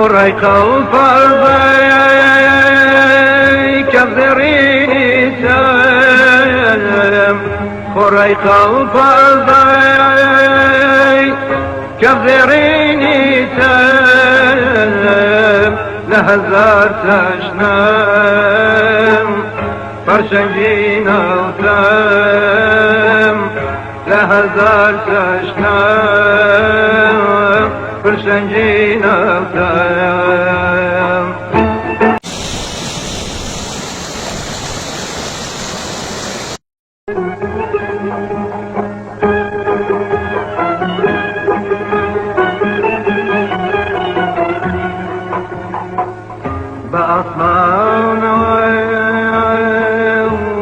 ريق الفرض كذريني سلم ريق الفرض كذريني سلم لهزار تشنم فرشنجينا وتم لهزار تشنم فرشنجينا وتم بأصمان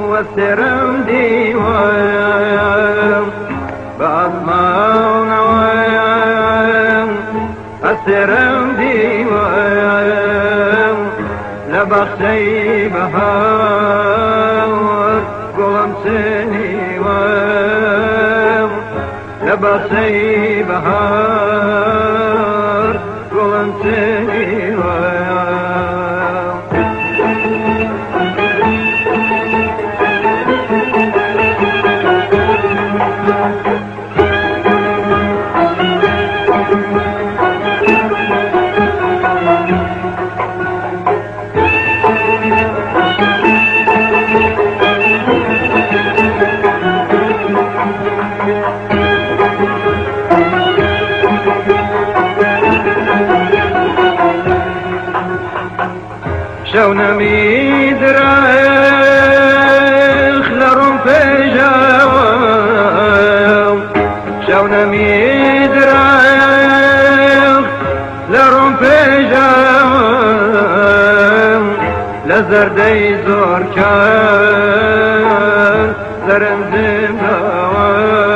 والسرم ديوان بأصمان السرم ديوان لبخشي بهار قلم سنيوان لبخشي بهار قلم سنيوان شونا ميدرخ لرم في جوام شونا ميدرخ لرم في جوام لزردي زور كان زرنزم دوام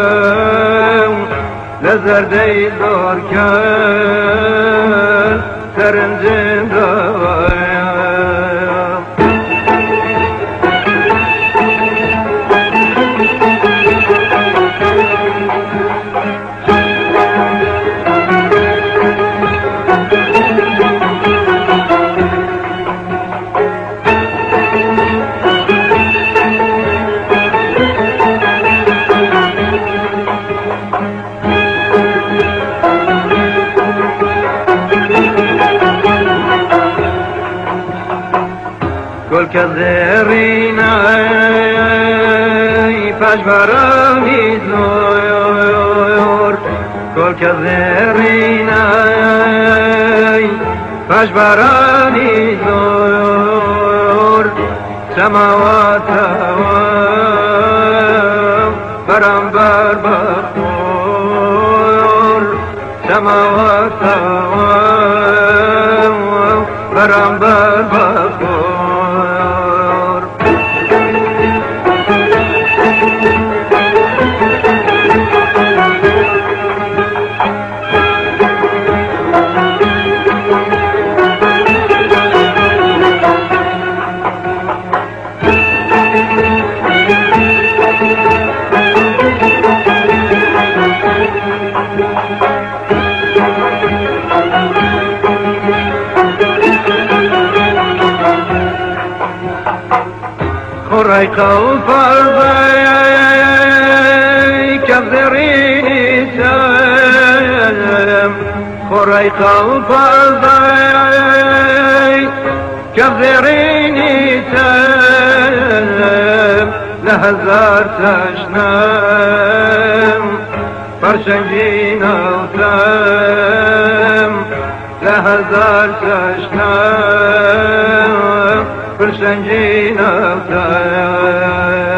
لزردي زور كان زرنزم دوام كل كذرينا فاش برامي زور كل كذرينا فاش برامي زور سماوات برام بر بخور سماوات برام بر بخور ريق الفرض كذريني سلم ريق الفرض كذريني سلم لهزار تشنم فرشنجينا وتم لهزار تشنم فرشنجينا وتم